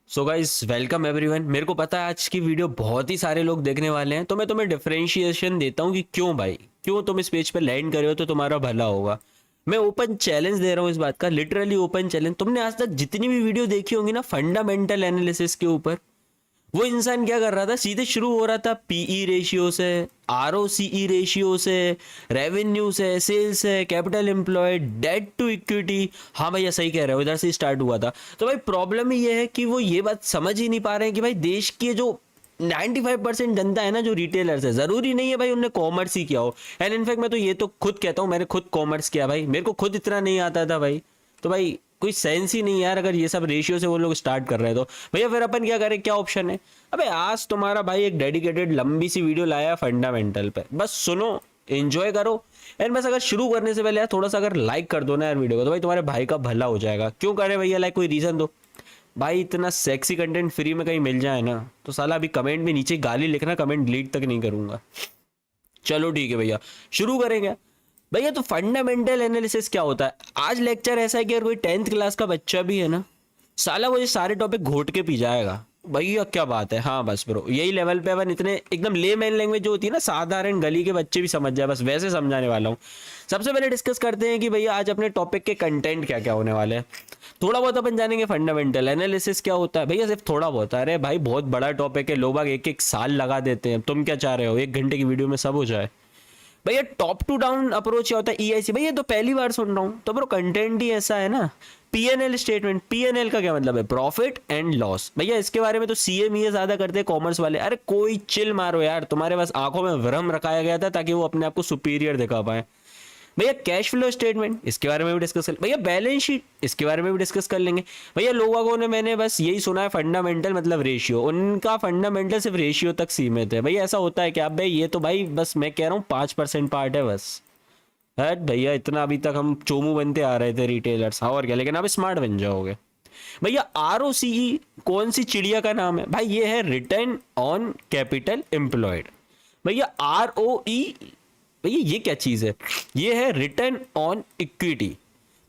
So guys welcome everyone. मेरे को पता है आज की वीडियो बहुत ही सारे लोग देखने वाले हैं, तो मैं तुम्हें डिफरेंशिएशन देता हूँ कि क्यों भाई, क्यों तुम इस पेज पे लैंड करे हो तो तुम्हारा भला होगा। मैं ओपन चैलेंज दे रहा हूँ इस बात का, लिटरली ओपन चैलेंज। तुमने आज तक जितनी भी वीडियो देखी होंगी ना फंडामेंटल एनालिसिस के ऊपर, वो इंसान क्या कर रहा था, सीधे शुरू हो रहा था पीई रेशियो से, आरओसीई रेशियो से, रेवेन्यू से, सेल्स है, capital employed, debt to equity. हाँ भैया सही कह रहे हो, इधर से स्टार्ट हुआ था। तो भाई प्रॉब्लम ही ये है कि वो ये बात समझ ही नहीं पा रहे हैं कि भाई देश की जो 95% जनता है ना, जो रिटेलर्स है, जरूरी नहीं है भाई उनने कॉमर्स ही किया हो। एंड इनफैक्ट मैं तो ये तो खुद कहता हूँ, मैंने खुद कॉमर्स किया भाई, मेरे को खुद इतना नहीं आता था भाई। तो भाई कोई सेंस ही नहीं यार, अगर ये सब रेशियो से वो लोग स्टार्ट कर रहे हैं तो भैया फिर अपन क्या करें, क्या ऑप्शन है। अबे आज तुम्हारा भाई एक डेडिकेटेड लंबी सी वीडियो लाया फंडामेंटल पे, बस सुनो, एंजॉय करो। एंड बस अगर शुरू करने से पहले यार थोड़ा सा अगर लाइक कर दो ना यार वीडियो को, तो भाई तुम्हारे भाई का भला हो जाएगा। क्यों करे भैया लाइक, कोई रीजन दो भाई। इतना सेक्सी कंटेंट फ्री में कहीं मिल जाए ना तो साला अभी कमेंट में नीचे गाली लिखना, कमेंट डिलीट तक नहीं करूंगा। चलो ठीक है भैया, शुरू करेंगे भैया। तो फंडामेंटल एनालिसिस क्या होता है, आज लेक्चर ऐसा है कि अगर कोई 10th क्लास का बच्चा भी है ना, साला वो ये सारे टॉपिक घोट के पी जाएगा भैया। क्या बात है, हाँ बस ब्रो यही लेवल पे अपन इतने एकदम ले मैन लैंग्वेज जो होती है ना, साधारण गली के बच्चे भी समझ जाए, बस वैसे समझाने वाला हूँ। सबसे पहले डिस्कस करते हैं कि भैया आज अपने टॉपिक के कंटेंट क्या क्या होने वाले हैं। थोड़ा बहुत अपन जानेंगे फंडामेंटल एनालिसिस क्या होता है भैया, सिर्फ थोड़ा बहुत। अरे भाई बहुत बड़ा टॉपिक है, लोग एक एक साल लगा देते हैं। तुम क्या चाह रहे हो 1 घंटे की वीडियो में सब हो जाए भैया। टॉप टू डाउन अप्रोच क्या होता है, ईआईसी भैया तो पहली बार सुन रहा हूँ। तो ब्रो कंटेंट ही ऐसा है ना। पीएनएल स्टेटमेंट, पीएनएल का क्या मतलब है, प्रॉफिट एंड लॉस। भैया इसके बारे में तो सीएमईए ज्यादा करते हैं कॉमर्स वाले। अरे कोई चिल मारो यार, तुम्हारे पास आंखों में भ्रम रखाया गया था ताकि वो अपने आप को सुपीरियर दिखा पाए। भैया कैश फ्लो स्टेटमेंट, इसके बारे में भी डिस्कस कर, भैया बैलेंस शीट, इसके बारे में भी डिस्कस कर लेंगे। भैया लोगों ने, मैंने बस यही सुना है फंडामेंटल मतलब रेशियो, उनका फंडामेंटल सिर्फ रेशियो तक सीमित है। भैया ऐसा होता है क्या भाई, ये तो भाई बस मैं कह रहा हूँ 5% पार्ट है बस। हट भैया, इतना अभी तक हम चोमू बनते आ रहे थे रिटेलर्स, हाँ और क्या, लेकिन आप स्मार्ट बन जाओगे। भैया आरओसीई कौन सी चिड़िया का नाम है भाई, ये है रिटर्न ऑन कैपिटल एम्प्लॉयड। भैया आरओई, भैया ये क्या चीज है, ये है रिटर्न ऑन इक्विटी।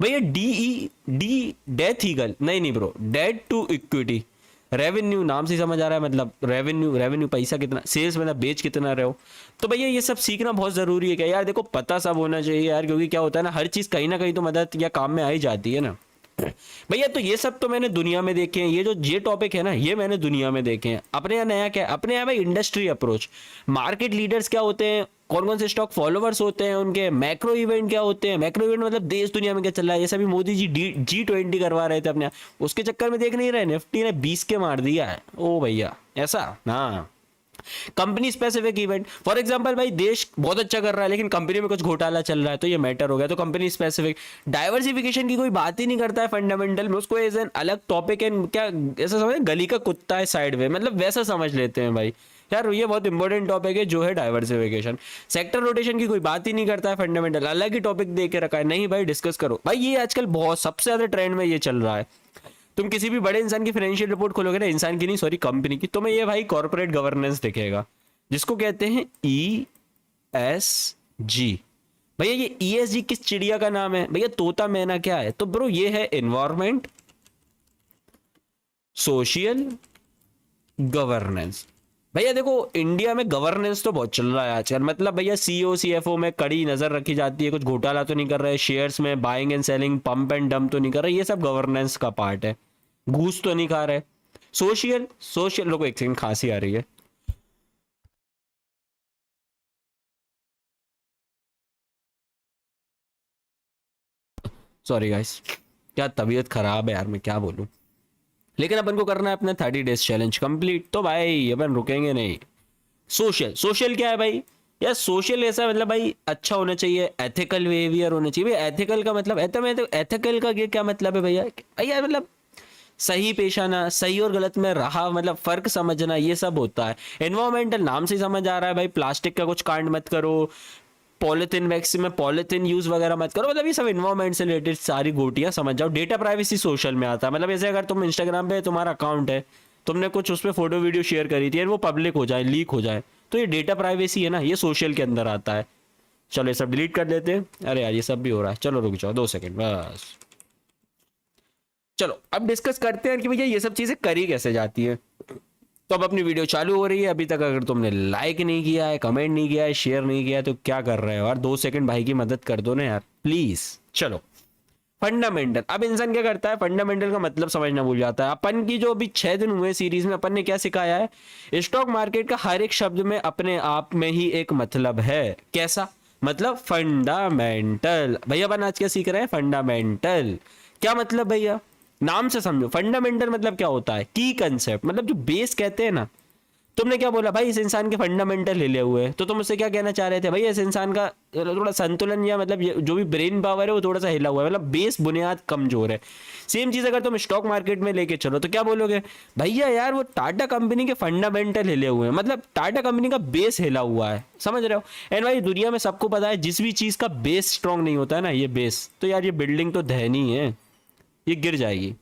भैया डीई, डी डेथ ईगल, नहीं नहीं bro, debt to equity. Revenue नाम से समझ आ रहा है, मतलब रेवेन्यू, रेवेन्यू पैसा कितना, सेल्स मतलब बेच कितना रहे हो। तो भैया ये सब सीखना बहुत जरूरी है क्या यार, देखो पता सब होना चाहिए यार, क्योंकि क्या होता है ना, हर चीज कहीं ना कहीं तो मदद या काम में आ ही जाती है ना भैया। तो ये सब तो मैंने दुनिया में देखे हैं, ये टॉपिक है ना, ये मैंने दुनिया में देखे हैं। अपने यहाँ नया क्या है, अपने यहाँ भाई इंडस्ट्री अप्रोच, मार्केट लीडर्स क्या होते हैं, कौन कौन से स्टॉक फॉलोवर्स होते हैं उनके, मैक्रो इवेंट क्या होते हैं। मैक्रो इवेंट मतलब देश दुनिया में क्या चल रहा है, ये सभी मोदी जी G20 करवा रहे थे अपने यहाँ, उसके चक्कर में देख नहीं रहे, निफ्टी ने 20 के मार दिया है। ओ भैया ऐसा, हाँ। Company specific event, for example भाई देश बहुत अच्छा कर रहा है लेकिन कंपनी में कुछ घोटाला चल रहा है, तो ये मैटर हो गया, तो कंपनी स्पेसिफिक। डाइवर्सिफिकेशन की कोई बात ही नहीं करता है फंडामेंटल में, उसको एज एन अलग टॉपिक है, क्या ऐसा समझ, गली का कुत्ता है साइड में, मतलब वैसा समझ लेते हैं भाई यार। ये बहुत इंपॉर्टेंट टॉपिक है जो है डाइवर्सिफिकेशन। सेक्टर रोटेशन की कोई बात ही नहीं करता है फंडामेंटल, अलग ही टॉपिक दे के रखा है। नहीं भाई डिस्कस करो भाई, ये आजकल बहुत सबसे ज्यादा ट्रेंड में ये चल रहा है। तुम किसी भी बड़े इंसान की फाइनेंशियल रिपोर्ट खोलोगे ना, इंसान की नहीं सॉरी कंपनी की, तुम्हें ये भाई कॉर्पोरेट गवर्नेंस दिखेगा, जिसको कहते हैं ESG। भैया ये ESG किस चिड़िया का नाम है भैया, तोता मैना क्या है, तो ब्रो ये है एनवायरमेंट, सोशल, गवर्नेंस। भैया देखो इंडिया में गवर्नेंस तो बहुत चल रहा है आजकल, मतलब भैया सीईओ सीएफओ में कड़ी नजर रखी जाती है, कुछ घोटाला तो नहीं कर रहे, शेयर्स में buying and selling, pump and dump तो नहीं कर रहे, ये सब गवर्नेंस का पार्ट है। घूस तो नहीं खा रहे। सोशल, सोशल लोगों, एक सेकंड खांसी आ रही है, सॉरी गाइस, क्या तबीयत खराब है यार, मैं क्या बोलूं। लेकिन अपन को करना है अपना 30 डेज चैलेंज कंप्लीट, तो भाई अपन रुकेंगे नहीं। सोशल, सोशल क्या है भाई यार, सोशल ऐसा मतलब भाई अच्छा होना चाहिए, एथिकल बिहेवियर होना चाहिए। भाई एथिकल का मतलब एथिकल का क्या मतलब है भैया, भैया मतलब सही पेश आना, सही और गलत में रहा, मतलब फर्क समझना, ये सब होता है। एनवायरमेंटल नाम से समझ आ रहा है भाई, प्लास्टिक का कुछ कांड मत करो, पॉलिथीन वैक्स में पॉलिथीन यूज वगैरह मत करो, मतलब ये सब इन्वायरमेंट से रिलेटेड सारी गोटियां समझ जाओ। डेटा प्राइवेसी सोशल में आता है, मतलब ऐसे अगर तुम इंस्टाग्राम पे तुम्हारा अकाउंट है, तुमने कुछ उस पर फोटो वीडियो शेयर करी थी और वो पब्लिक हो जाए, लीक हो जाए, तो ये डेटा प्राइवेसी है ना, ये सोशल के अंदर आता है। चलो ये सब डिलीट कर देते हैं। अरे यार ये सब भी हो रहा है, चलो रुक जाओ 2 सेकंड बस। चलो अब डिस्कस करते हैं कि भैया ये सब चीजें करी कैसे जाती है। तो अब अपनी वीडियो चालू हो रही है, अभी तक अगर तुमने लाइक नहीं किया है, कमेंट नहीं किया है, शेयर नहीं किया है, तो क्या कर रहे हो यार? 2 सेकंड भाई की मदद कर दो ना यार प्लीज। चलो फंडामेंटल। अब इंसान क्या करता है, फंडामेंटल का मतलब समझना भूल जाता है। अपन की जो अभी 6 दिन हुए सीरीज में, अपन ने क्या सिखाया है, स्टॉक मार्केट का हर एक शब्द में अपने आप में ही एक मतलब है। कैसा मतलब? फंडामेंटल। भैया अपन आज क्या सीख रहे हैं? फंडामेंटल। क्या मतलब भैया? नाम से समझो। फंडामेंटल मतलब क्या होता है? की कंसेप्ट, मतलब जो बेस कहते हैं ना। तुमने क्या बोला भाई, इस इंसान के फंडामेंटल हिले हुए हैं, तो तुम उससे क्या कहना चाह रहे थे? भाई इस इंसान का थोड़ा संतुलन या मतलब जो भी ब्रेन पावर है वो थोड़ा सा हिला हुआ है, मतलब बेस बुनियाद कमजोर है। सेम चीज अगर तुम स्टॉक मार्केट में लेके चलो तो क्या बोलोगे? भैया यार वो टाटा कंपनी के फंडामेंटल हिले हुए हैं, मतलब टाटा कंपनी का बेस हिला हुआ है। समझ रहे हो? एंड भाई दुनिया में सबको पता है जिस भी चीज का बेस स्ट्रांग नहीं होता है ना, ये बेस, तो यार ये बिल्डिंग तो दहनी है, ये गिर जाएगी।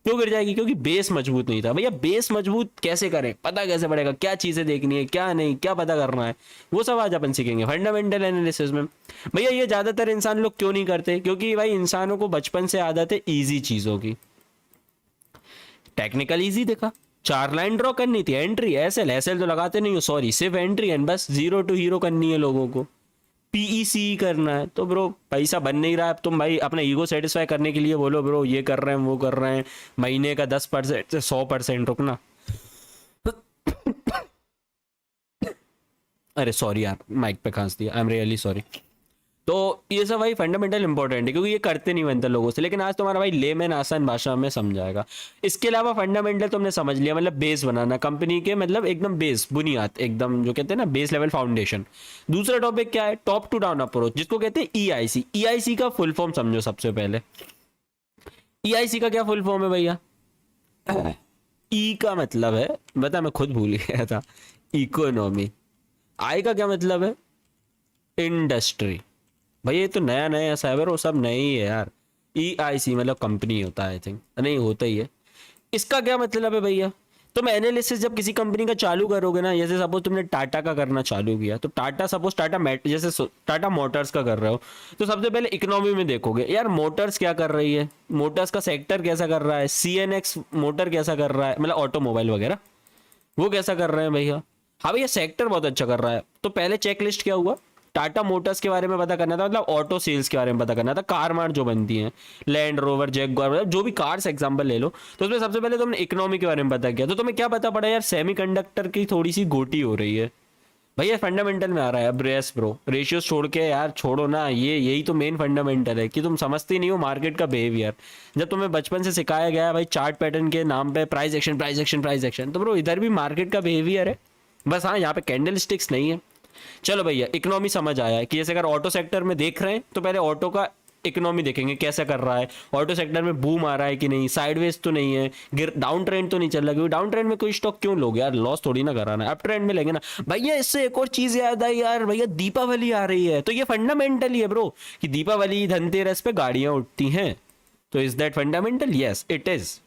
क्यों गिर जाएगी? क्योंकि बेस मजबूत नहीं था। भैया बेस मजबूत कैसे करें, पता कैसे पड़ेगा, क्या चीजें देखनी है, क्या नहीं, क्या पता करना है, वो सब आज अपन सीखेंगे फंडामेंटल एनालिसिस में। भैया ये ज्यादातर इंसान लोग क्यों नहीं करते? क्योंकि भाई इंसानों को बचपन से आदत है इजी चीजों की। टेक्निकल इजी देखा, 4 लाइन ड्रॉ करनी थी, एंट्री एसएल, एसएल तो लगाते नहीं हो, सॉरी, सिर्फ एंट्री एंड बस जीरो टू हीरो करनी है लोगों को। पीईसी करना है तो ब्रो पैसा बन नहीं रहा है। अब तुम भाई अपना ईगो सेटिस्फाई करने के लिए बोलो ब्रो ये कर रहे हैं वो कर रहे हैं, महीने का 10% से 100% रुकना। अरे सॉरी यार, माइक पे खांस दिया, आई एम रियली सॉरी। तो ये सब भाई फंडामेंटल इंपॉर्टेंट है, क्योंकि ये करते नहीं बनते लोगों से। लेकिन आज तुम्हारा भाई लेमैन आसान भाषा में समझाएगा। इसके अलावा फंडामेंटल तुमने समझ लिया, मतलब बेस बनाना कंपनी के, मतलब एकदम बेस बुनियाद, एकदम जो कहते हैं ना बेस लेवल फाउंडेशन। दूसरा टॉपिक क्या है? टॉप टू डाउन अप्रोच, जिसको कहते हैं ईआईसी। ईआईसी का फुल फॉर्म समझो सबसे पहले। ईआईसी का क्या फुल फॉर्म है भैया? ई का मतलब है, बता मैं खुद भूल गया था, इकोनॉमी। आई का क्या मतलब है? इंडस्ट्री। भाई ये तो नया नया साइबर वो सब नया ही है यार। ई आई सी मतलब कंपनी होता है, आई थिंक, नहीं होता ही है। इसका क्या मतलब है भैया? तुम एनालिसिस जब किसी कंपनी का चालू करोगे ना, जैसे सपोज तुमने टाटा का करना चालू किया, तो टाटा सपोज टाटा जैसे टाटा मोटर्स का कर रहे हो, तो सबसे पहले इकोनॉमी में देखोगे यार मोटर्स क्या कर रही है, मोटर्स का सेक्टर कैसा कर रहा है, सीएनएक्स मोटर कैसा कर रहा है, मतलब ऑटोमोबाइल वगैरह वो कैसा कर रहे हैं भैया। हाँ भैया सेक्टर बहुत अच्छा कर रहा है, तो पहले चेकलिस्ट क्या हुआ? टाटा मोटर्स के बारे में पता करना था, मतलब ऑटो सेल्स के बारे में पता करना था, कार मार्ट जो बनती हैं, लैंड रोवर, जैगुआर, मतलब जो भी कार्स एग्जांपल ले लो, तो उसमें सबसे पहले तुमने इकोनॉमी के बारे में पता किया। तो तुम्हें क्या पता पड़ा यार? सेमीकंडक्टर की थोड़ी सी गोटी हो रही है। भैया फंडामेंटल में आ रहा है। अब रेस ब्रो, रेशियोज छोड़ के यार छोड़ो ना, ये यही तो मेन फंडामेंटल है कि तुम समझते नहीं हो मार्केट का बिहेवियर। जब तुम्हें बचपन से सिखाया गया है भाई चार्ट पैटर्न के नाम पे price action price action price action, तो ब्रो इधर भी मार्केट का बिहेवियर है, बस हाँ यहाँ पे कैंडल स्टिक्स नहीं है। चलो भैया इकोनॉमी समझ आया है कि जैसे अगर ऑटो सेक्टर में देख रहे हैं तो पहले ऑटो का इकोनॉमी देखेंगे कैसा कर रहा है, ऑटो सेक्टर में बूम आ रहा है कि नहीं, साइडवेज तो नहीं है, गिर डाउन ट्रेंड तो नहीं चल रहा, क्योंकि डाउन ट्रेंड में कोई स्टॉक क्यों लोगे यार, लॉस थोड़ी ना कराना है, अप ट्रेंड में लेंगे ना। भैया इससे एक और चीज याद आई यार, भैया दीपावली आ रही है, तो ये फंडामेंटल ही है ब्रो कि दीपावली धनतेरस पे गाड़ियां उठती हैं, तो is that fundamental? Yes it is.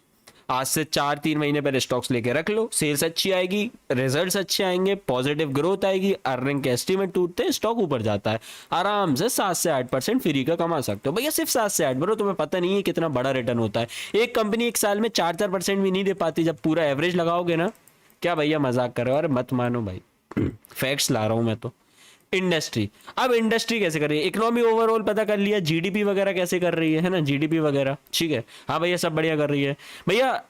आज से 4-3 महीने पहले स्टॉक्स लेके रख लो, सेल्स अच्छी आएगी, रिजल्ट्स अच्छे आएंगे, पॉजिटिव ग्रोथ आएगी, अर्निंग के एस्टीमेट टूटते हैं, स्टॉक ऊपर जाता है, आराम से 7 से 8% फ्री का कमा सकते हो। भैया सिर्फ 7 से 8, बरो तुम्हें पता नहीं है कितना बड़ा रिटर्न होता है। एक कंपनी एक साल में 4-4% भी नहीं दे पाती, जब पूरा एवरेज लगाओगे ना। क्या भैया मजाक कर रहे हो? अरे मत मानो भाई, फैक्ट्स ला रहा हूं मैं तो। इंडस्ट्री, अब इंडस्ट्री कैसे कर रही है, इकोनॉमी ओवरऑल पता कर लिया, जीडीपी वगैरह कैसे कर रही है ना, जीडीपी वगैरह ठीक है, हाँ भैया सब बढ़िया कर रही है। भैया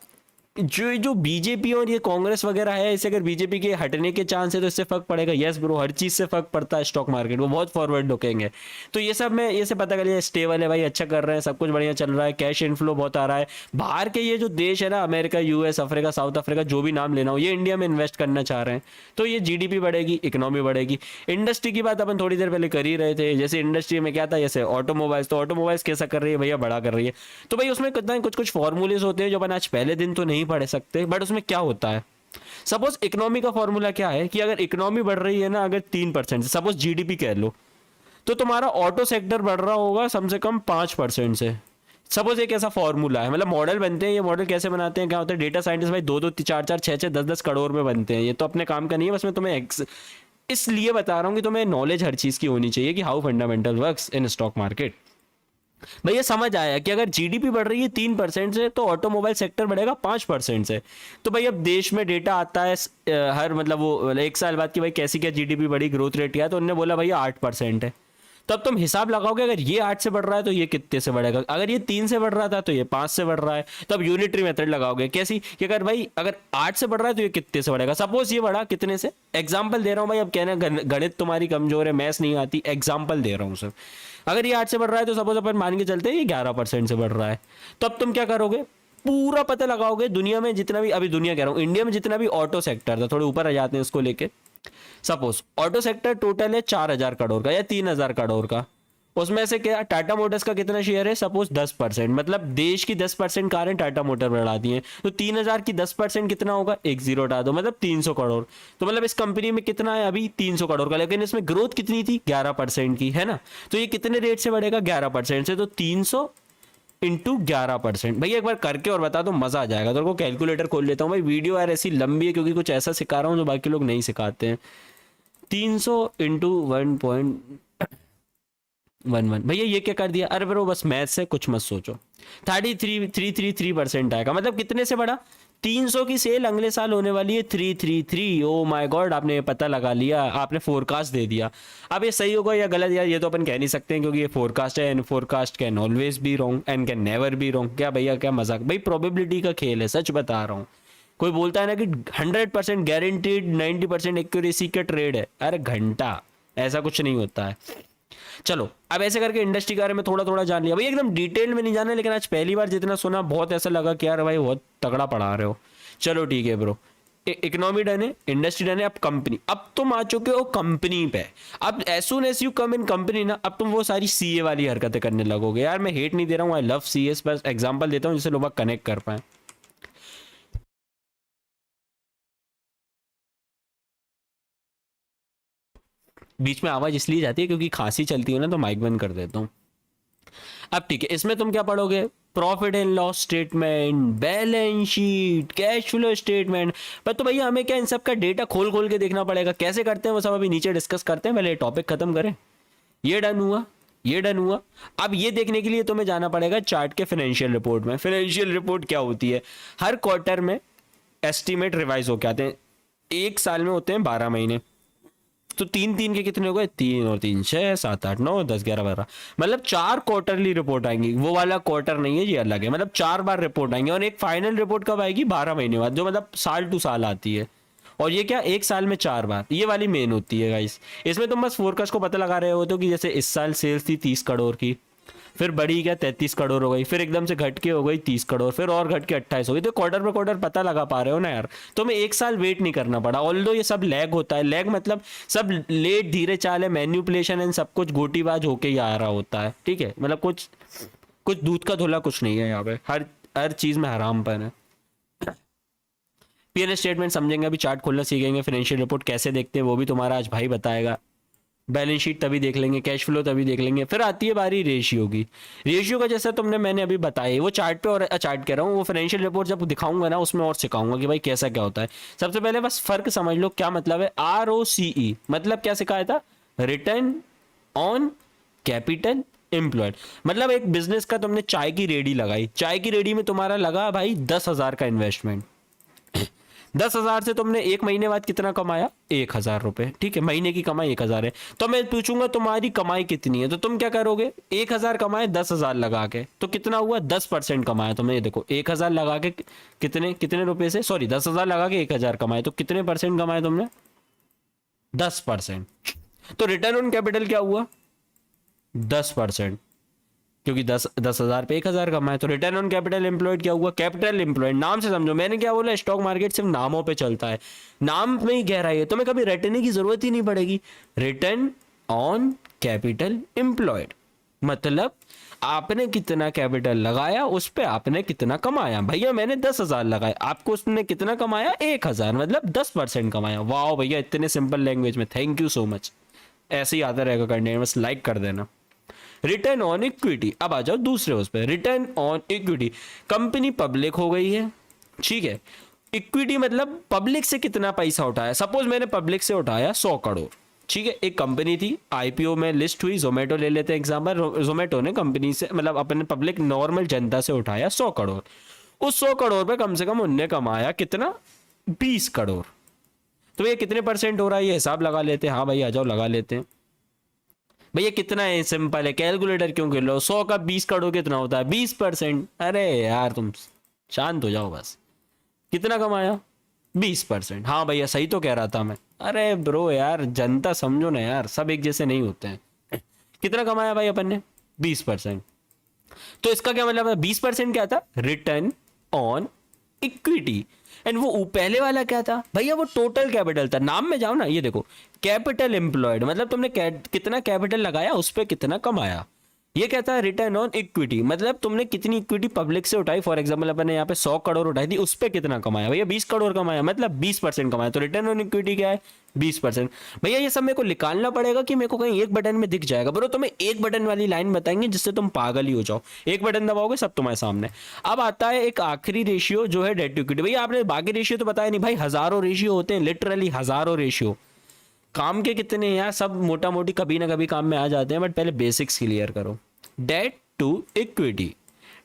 जो जो बीजेपी और ये कांग्रेस वगैरह है, इसे अगर बीजेपी के हटने के चांस है तो इससे फर्क पड़ेगा। यस ब्रो, हर चीज से फर्क पड़ता है, स्टॉक मार्केट वो बहुत फॉरवर्ड लुकेंगे। तो ये सब में ये से पता कर लिया, स्टेबल है भाई, अच्छा कर रहे हैं, सब कुछ बढ़िया चल रहा है, कैश इनफ्लो बहुत आ रहा है। बाहर के ये जो देश है ना, America, US, Africa, south Africa, जो भी नाम लेना हो, ये इंडिया में इन्वेस्ट करना चाह रहे हैं, तो ये जीडीपी बढ़ेगी, इकोनॉमी बढ़ेगी। इंडस्ट्री की बात अपन थोड़ी देर पहले कर ही रहे थे, जैसे इंडस्ट्री में क्या था, जैसे ऑटोमोबाइल्स, तो ऑटोमोबाइल्स कैसा कर रही है भैया, बड़ा कर रही है। तो भाई उसमें कितना कुछ कुछ फॉर्मूलेज होते हैं जो अपन आज पहले दिन तो नहीं पढ़ सकते, बट उसमें क्या होता है, सपोज इकोनॉमी का फॉर्मूला क्या है कि अगर इकोनॉमी बढ़ रही है ना, अगर 3% से, सपोज जीडीपी कह लो, तो तुम्हारा ऑटो सेक्टर बढ़ रहा होगा कम से कम 5% से। सपोज एक ऐसा फॉर्मूला है, मतलब मॉडल बनते हैं, ये मॉडल कैसे बनाते हैं, क्या होता है, डेटा साइंटिस्ट भाई 2-2 4-4 6-6 10-10 करोड़ में बनते हैं, ये तो अपने काम का नहीं है, बस मैं तुम्हें इसलिए बता रहा हूं कि तुम्हें नॉलेज हर चीज की होनी चाहिए कि how fundamental works in stock market. भैया समझ आया कि अगर जीडीपी बढ़ रही है 3% से तो ऑटोमोबाइल सेक्टर बढ़ेगा 5% से। तो भाई अब देश में डेटा आता है हर मतलब वो एक साल बाद कि भाई कैसी क्या जीडीपी बढ़ी, ग्रोथ रेट क्या है, तो उन्होंने बोला भैया 8% है। तो अब तुम हिसाब लगाओगे, अगर ये 8 से बढ़ रहा है तो ये कितने से बढ़ेगा, अगर ये 3 से बढ़ रहा था तो ये 5 से बढ़ रहा है। तो अब यूनिटरी मेथड लगाओगे कैसी कि अगर भाई अगर 8 से बढ़ रहा है तो ये कितने से बढ़ेगा। सपोज ये बढ़ा कितने से, एग्जाम्पल दे रहा हूँ भाई, अब कहना गणित तुम्हारी कमजोर है, मैथ्स नहीं आती, एग्जाम्पल दे रहा हूँ सर। अगर ये 8 से बढ़ रहा है तो सपोज अपन मान के चलते हैं ये 11% से बढ़ रहा है। तो अब तुम क्या करोगे, पूरा पता लगाओगे दुनिया में जितना भी, अभी दुनिया कह रहा हूँ इंडिया में जितना भी ऑटो सेक्टर था, थोड़े ऊपर आ जाते हैं उसको लेके। सपोज ऑटो सेक्टर टोटल है 4,000 करोड़ का या 3,000 करोड़ का, उसमें से क्या टाटा मोटर्स का कितना शेयर है, सपोज 10%, मतलब देश की 10% कारें टाटा मोटर बढ़ा दी हैं, तो 3,000 की 10% कितना होगा, एक जीरो हटा दो, मतलब 300 करोड़। तो मतलब इस कंपनी में कितना है अभी 300 करोड़ का, लेकिन इसमें ग्रोथ कितनी थी 11% की, है ना। तो ये कितने रेट से बढ़ेगा 11% से, तो 300 इंटू 11%। भैया एक बार करके और बता दो, मजा आ जाएगा। तो कैलकुलेटर खोल लेता हूँ भाई, वीडियो यार ऐसी लंबी है क्योंकि कुछ ऐसा सिखा रहा हूँ जो बाकी लोग नहीं सिखाते हैं। 300 इंटू 1.11 भैया ये क्या कर दिया, अरे ब्रो बस मैथ से कुछ मत सोचो। 33,333% आएगा, मतलब कितने से बढ़ा, 300 की सेल अगले साल होने वाली है 333। ओ माय गॉड, आपने ये पता लगा लिया, आपने फोरकास्ट दे दिया। अब ये सही होगा या गलत यार ये तो अपन कह नहीं सकते हैं क्योंकि ये फोरकास्ट है, and forecast can always be wrong and can never be wrong. क्या भैया क्या मजाक, भाई प्रोबेबिलिटी का खेल है, सच बता रहा हूँ। कोई बोलता है ना कि 100% गारंटीड 90% एक्यूरेसी का ट्रेड है, अरे घंटा, ऐसा कुछ नहीं होता है। चलो अब ऐसे करके इंडस्ट्री के बारे में थोड़ा थोड़ा जान लिया भाई, एकदम डिटेल में नहीं जाना, लेकिन आज पहली बार जितना सुना बहुत ऐसा लगा कि यार भाई बहुत तगड़ा पढ़ा रहे हो। चलो ठीक है ब्रो, इकोनॉमी डन है, इंडस्ट्री डन है, अब कंपनी, अब तुम आ चुके हो कंपनी पे। अब as soon as you come in company ना, अब तुम वो सारी सीए वाली हरकतें करने लगोगे। यार मैं हेट नहीं दे रहा हूँ, आई लव सीए, बस एग्जांपल देता हूँ जिससे लोग कनेक्ट कर पाए। बीच में आवाज इसलिए जाती है क्योंकि खांसी चलती है ना, तो माइक बंद कर देता हूँ। अब ठीक है, इसमें तुम क्या पढ़ोगे, profit and loss statement, balance sheet, cash flow statement. पर तो भैया हमें क्या इन सब का डेटा खोल खोल के देखना पड़ेगा, कैसे करते हैं वो सब अभी नीचे डिस्कस करते हैं, पहले टॉपिक खत्म करें। ये डन हुआ, ये डन हुआ। अब ये देखने के लिए तुम्हें जाना पड़ेगा चार्ट के फाइनेंशियल रिपोर्ट में। फाइनेंशियल रिपोर्ट क्या होती है, हर क्वार्टर में एस्टीमेट रिवाइज होके आते हैं, एक साल में होते हैं 12 महीने। तो तीन तीन के कितने हो गए, 3 और 3 6 7 8 9 10 11 12, मतलब 4 क्वार्टरली रिपोर्ट आएंगी। वो वाला क्वार्टर नहीं है, ये अलग है, मतलब 4 बार रिपोर्ट आएंगी। और एक फाइनल रिपोर्ट कब आएगी, 12 महीने बाद, जो मतलब साल टू साल आती है। और ये क्या, एक साल में 4 बार, ये वाली मेन होती है गाइस। इसमें तुम बस फोरकास्ट को पता लगा रहे हो तो कि जैसे इस साल सेल्स थी 30 करोड़ की, फिर बढ़ी क्या 33 करोड़ हो गई, फिर एकदम से घट के हो गई 30 करोड़, फिर और घट के 28 हो गई। तो क्वार्टर पे क्वार्टर पता लगा पा रहे हो ना यार। तो हमें एक साल वेट नहीं करना पड़ा, ऑल्दो ये सब लैग होता है। लैग मतलब सब लेट, धीरे चाल है, मैन्युपुलेशन एंड सब कुछ गोटीबाज होके ही आ रहा होता है, ठीक है। मतलब कुछ कुछ दूध का धुला कुछ नहीं है यहाँ पे, हर हर चीज में हरामपन है। पीएनएल स्टेटमेंट समझेंगे, अभी चार्ट खोलना सीखेंगे, फाइनेंशियल रिपोर्ट कैसे देखते हैं वो भी तुम्हारा आज भाई बताएगा, बैलेंस शीट तभी देख लेंगे, कैश फ्लो तभी देख लेंगे। फिर आती है बारी रेशियो की। रेशियो का जैसा मैंने अभी बताया, वो चार्ट पे, और चार्ट कह रहा हूँ, वो फाइनेंशियल रिपोर्ट जब दिखाऊंगा ना उसमें और सिखाऊंगा कि भाई कैसा क्या होता है। सबसे पहले बस फर्क समझ लो क्या मतलब है। ROCE मतलब क्या सिखाया था, रिटर्न ऑन कैपिटल एम्प्लॉयड। मतलब एक बिजनेस का तुमने चाय की रेडी लगाई, चाय की रेडी में तुम्हारा लगा भाई 10,000 का इन्वेस्टमेंट। 10,000 से तुमने एक महीने बाद कितना कमाया, 1,000 रुपए, ठीक है। महीने की कमाई 1,000 है। तो मैं पूछूंगा तुम्हारी कमाई कितनी है, तो तुम क्या करोगे, 1,000 कमाए 10,000 लगा के, तो कितना हुआ 10% कमाया तुमने। ये देखो 1,000 लगा के कितने कितने रुपए से, सॉरी 10,000 लगा के 1,000 कमाए, तो कितने परसेंट कमाए तुमने, 10%। तो रिटर्न ऑन कैपिटल क्या हुआ, 10%, क्योंकि 10,000 पे 1,000 कमाए। तो रिटर्न ऑन कैपिटल एम्प्लॉयड क्या हुआ, कैपिटल एम्प्लॉयड, नाम से समझो। मैंने क्या बोला, स्टॉक मार्केट सिर्फ नामों पे चलता है, नाम में ही गहराई है, तुम्हें कभी रटने की जरूरत ही नहीं पड़ेगी। रिटर्न ऑन कैपिटल एम्प्लॉयड मतलब आपने कितना कैपिटल लगाया, उस पे आपने कितना कमाया। भैया मैंने 10,000 लगाए, आपको उसने कितना कमाया, 1,000, मतलब 10% कमाया। वाह भैया, इतने सिंपल लैंग्वेज में, थैंक यू सो मच। ऐसे ही आता रहेगा करने, बस लाइक कर देना। रिटर्न ऑन इक्विटी, अब आ जाओ दूसरे उस पर, return on equity. Company public हो गई है, ठीक है। इक्विटी मतलब पब्लिक से कितना पैसा उठाया। सपोज मैंने पब्लिक से उठाया 100 करोड़, ठीक है, एक कंपनी थी, आईपीओ में लिस्ट हुई, जोमेटो ले लेते हैं एग्जाम्पल। जोमेटो ने कंपनी से मतलब अपने पब्लिक नॉर्मल जनता से उठाया 100 करोड़। उस 100 करोड़ पे कम से कम उनने कमाया कितना, 20 करोड़। तो ये कितने परसेंट हो रहा है, ये हिसाब लगा लेते हैं। हाँ भाई आ जाओ लगा लेते हैं। भैया कितना है, सिंपल है, कैलकुलेटर क्यों कर लो, 100 का 20 करोड़ कितना होता है, 20%। अरे यार तुम शांत हो जाओ बस। कितना कमाया, 20%। हाँ भैया सही तो कह रहा था मैं। अरे ब्रो यार जनता समझो ना यार, सब एक जैसे नहीं होते हैं। कितना कमाया भाई अपन ने, 20%। तो इसका क्या मतलब है, 20% क्या था, रिटर्न ऑन इक्विटी। एंड वो पहले वाला क्या था भैया, वो टोटल कैपिटल था। नाम में जाओ ना, ये देखो कैपिटल एम्प्लॉयड, मतलब तुमने कितना कैपिटल लगाया उस पर कितना कमाया। ये कहता है रिटर्न ऑन इक्विटी, मतलब तुमने कितनी इक्विटी पब्लिक से उठाई। फॉर एग्जांपल अपन ने यहाँ पे 100 करोड़ उठाई थी, उस पर कितना कमाया भैया, 20 करोड़ कमाया, मतलब 20% कमाया। तो रिटर्न ऑन इक्विटी क्या है, 20%। भैया ये सब मेरे को निकालना पड़ेगा कि मेरे को कहीं एक बटन में दिख जाएगा। ब्रो तुम्हें एक बटन वाली लाइन बताएंगे जिससे तुम पागल ही हो जाओ। एक बटन दबाओगे सब तुम्हारे सामने। अब आता है एक आखिरी रेशियो जो है डेट टू इक्विटी। भैया आपने बाकी रेशियो तो बताया नहीं भाई, हजारों रेशियो होते हैं, लिटरली हजारों रेशियो। काम के कितने हैं यार, सब मोटा मोटी कभी ना कभी काम में आ जाते हैं, बट पहले बेसिक्स क्लियर करो। डेट टू इक्विटी,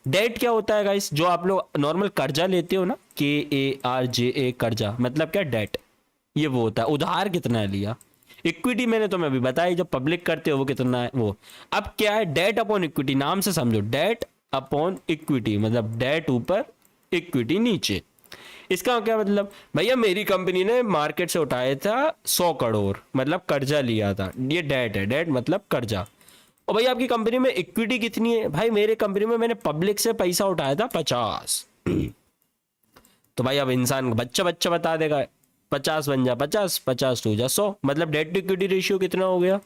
डेट क्या होता है गाइस, जो आप लोग नॉर्मल कर्जा लेते हो ना, KARJA कर्जा, मतलब क्या डेट, ये वो होता है। उधार कितना है लिया। इक्विटी मैंने तुम्हें अभी बताया, जब पब्लिक करते हो वो कितना है वो। अब क्या है, डेट अपॉन इक्विटी, नाम से समझो, डेट अपॉन इक्विटी मतलब डेट ऊपर इक्विटी नीचे। इसका क्या मतलब, भैया मेरी कंपनी ने मार्केट से उठाया था 100 करोड़, मतलब कर्जा लिया था, ये डेट है, डेट मतलब कर्जा। और भाई आपकी कंपनी में इक्विटी कितनी है, भाई मेरे कंपनी में मैंने पब्लिक से पैसा उठाया था 50। तो भाई अब इंसान बच्चा बच्चा बता देगा, 50 बन जा 50, 50 टू जा 100, मतलब डेट टू इक्विटी रेशियो कितना हो गया,